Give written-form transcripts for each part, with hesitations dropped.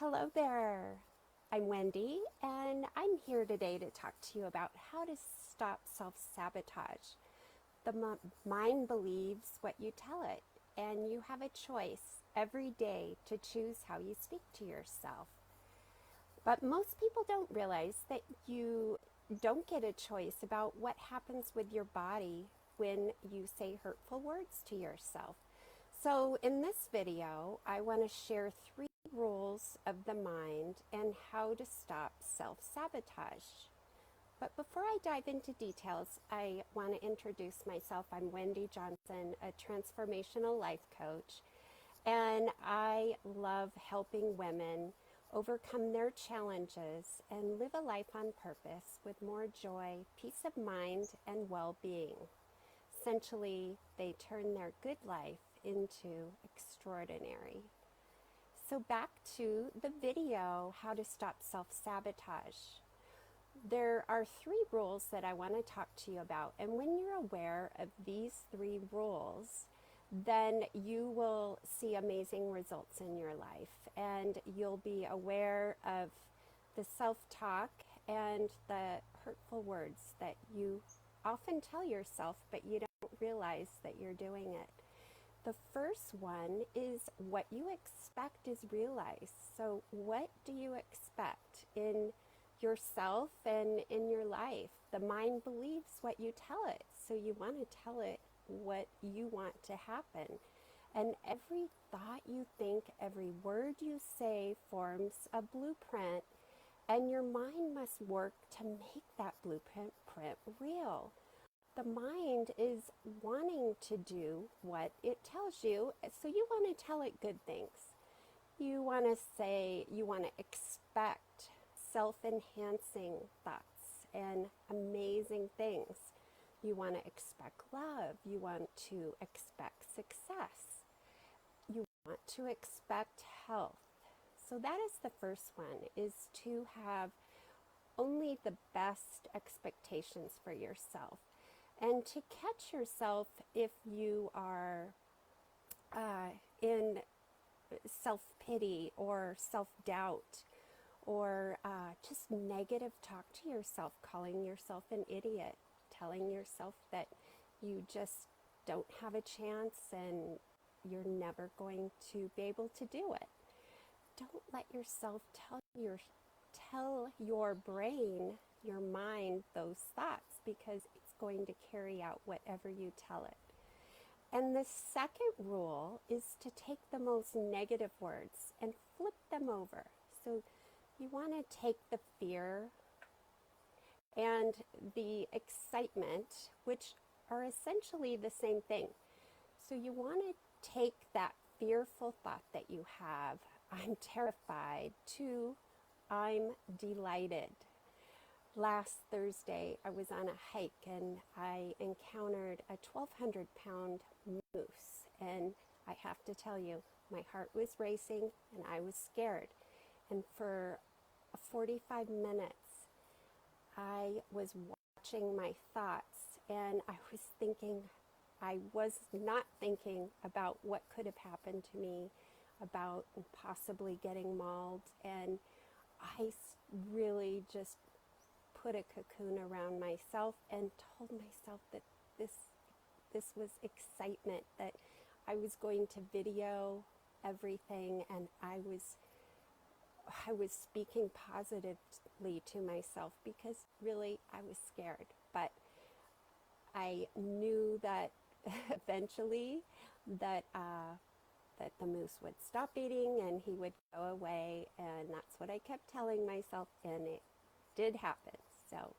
Hello there. I'm Wendy, and I'm here today to talk to you about how to stop self-sabotage. The mind believes what you tell it, and you have a choice every day to choose how you speak to yourself. But most people don't realize that you don't get a choice about what happens with your body when you say hurtful words to yourself. So in this video, I want to share 3 rules of the mind and how to stop self-sabotage. But before I dive into details, I want to introduce myself. I'm Wendy Johnson, a transformational life coach, and I love helping women overcome their challenges and live a life on purpose with more joy, peace of mind, and well-being. Essentially, they turn their good life into extraordinary. So back to the video, how to stop self-sabotage. There are 3 rules that I want to talk to you about, and when you're aware of these 3 rules, then you will see amazing results in your life, and you'll be aware of the self-talk and the hurtful words that you often tell yourself, but you don't realize that you're doing it. The first one is what you expect is realized. So what do you expect in yourself and in your life? The mind believes what you tell it. So you want to tell it what you want to happen. And every thought you think, every word you say forms a blueprint, and your mind must work to make that blueprint real. The mind is wanting to do what it tells you, so you want to tell it good things. You want to say, you want to expect self-enhancing thoughts and amazing things. You want to expect love. You want to expect success. You want to expect health. So that is the first one, is to have only the best expectations for yourself. And to catch yourself if you are in self-pity or self-doubt or just negative talk to yourself, calling yourself an idiot, telling yourself that you just don't have a chance and you're never going to be able to do it. Don't let yourself tell your brain, your mind, those thoughts, because it's going to carry out whatever you tell it. And the second rule is to take the most negative words and flip them over. So you want to take the fear and the excitement, which are essentially the same thing. So you want to take that fearful thought that you have, I'm terrified, to I'm delighted. Last Thursday, I was on a hike and I encountered a 1,200-pound moose. And I have to tell you, my heart was racing and I was scared. And for 45 minutes, I was watching my thoughts and I was not thinking about what could have happened to me, about possibly getting mauled. And I really just put a cocoon around myself and told myself that this was excitement, that I was going to video everything, and I was speaking positively to myself because really I was scared. But I knew that eventually that the moose would stop eating and he would go away, and that's what I kept telling myself, and it did happen. So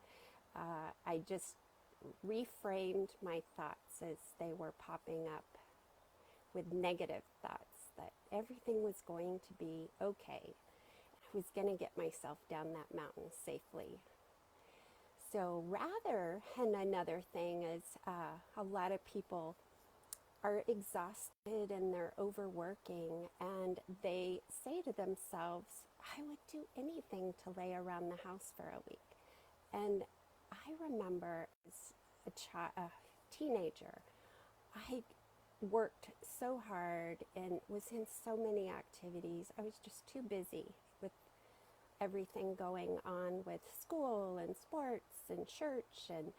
I just reframed my thoughts as they were popping up with negative thoughts, that everything was going to be okay. I was going to get myself down that mountain safely. So and another thing is a lot of people are exhausted and they're overworking, and they say to themselves, I would do anything to lay around the house for a week. And I remember as a teenager, I worked so hard and was in so many activities. I was just too busy with everything going on with school and sports and church. And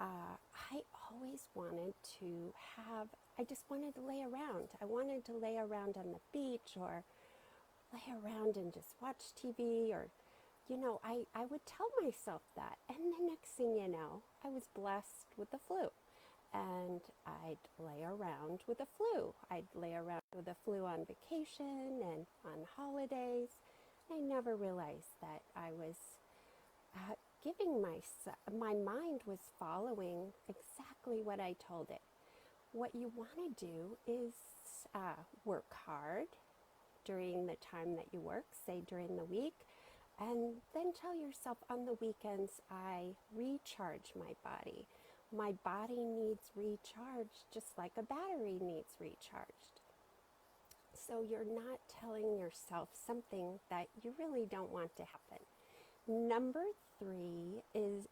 I always wanted to have, I just wanted to lay around. I wanted to lay around on the beach or lay around and just watch TV or, I would tell myself that. And the next thing you know, I was blessed with the flu. And I'd lay around with the flu. I'd lay around with the flu on vacation and on holidays. I never realized that I was giving my mind was following exactly what I told it. What you want to do is work hard during the time that you work, say during the week, and then tell yourself on the weekends, I recharge my body. My body needs recharge just like a battery needs recharged. So you're not telling yourself something that you really don't want to happen. Number 3 is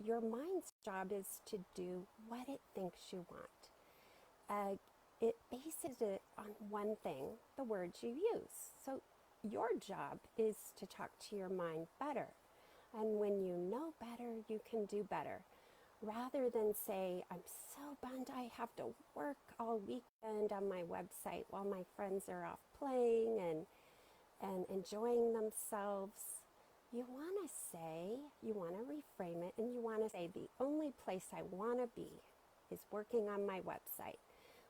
your mind's job is to do what it thinks you want. It bases it on one thing, the words you use. So your job is to talk to your mind better. And when you know better, you can do better. Rather than say, I'm so bummed I have to work all weekend on my website while my friends are off playing and enjoying themselves. You want to reframe it, and you want to say, the only place I want to be is working on my website.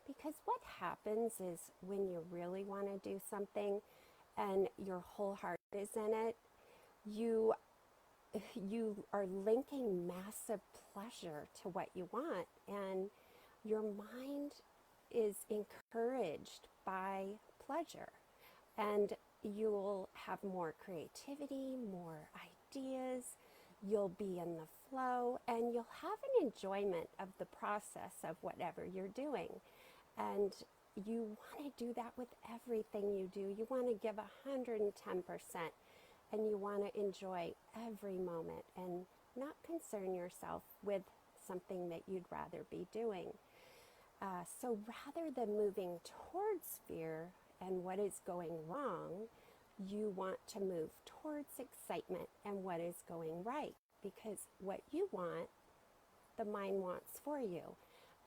Because what happens is when you really want to do something and your whole heart is in it, you are linking massive pleasure to what you want, and your mind is encouraged by pleasure, and you'll have more creativity, more ideas, you'll be in the flow, and you'll have an enjoyment of the process of whatever you're doing. And you want to do that with everything you do. You want to give 110%. And you want to enjoy every moment and not concern yourself with something that you'd rather be doing. So rather than moving towards fear and what is going wrong, you want to move towards excitement and what is going right. Because what you want, the mind wants for you.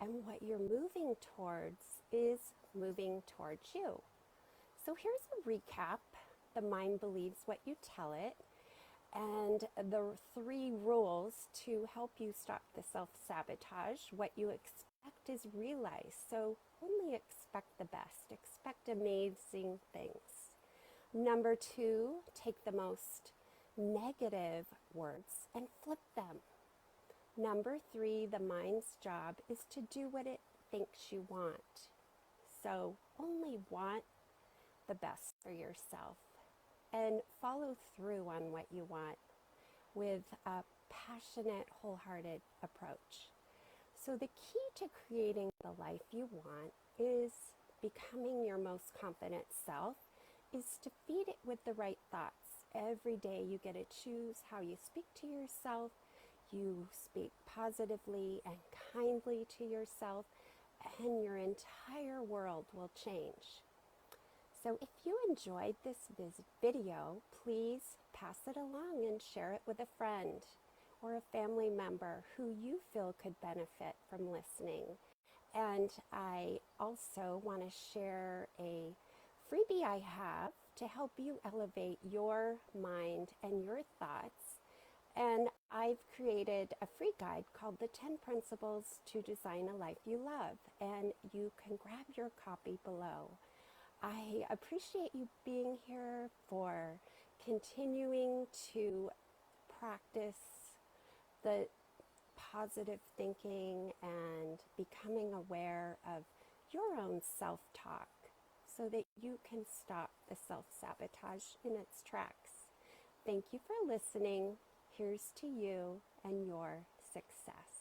And what you're moving towards is moving towards you. So here's a recap. The mind believes what you tell it, and the 3 rules to help you stop the self-sabotage. What you expect is realized, so only expect the best. Expect amazing things. Number 2, take the most negative words and flip them. Number 3, the mind's job is to do what it thinks you want. So only want the best for yourself. And follow through on what you want with a passionate, wholehearted approach. So the key to creating the life you want is becoming your most confident self, is to feed it with the right thoughts. Every day you get to choose how you speak to yourself. You speak positively and kindly to yourself, and your entire world will change. So if you enjoyed this video, please pass it along and share it with a friend or a family member who you feel could benefit from listening. And I also want to share a freebie I have to help you elevate your mind and your thoughts. And I've created a free guide called The 10 Principles to Design a Life You Love, and you can grab your copy below. I appreciate you being here, for continuing to practice the positive thinking and becoming aware of your own self-talk so that you can stop the self-sabotage in its tracks. Thank you for listening. Here's to you and your success.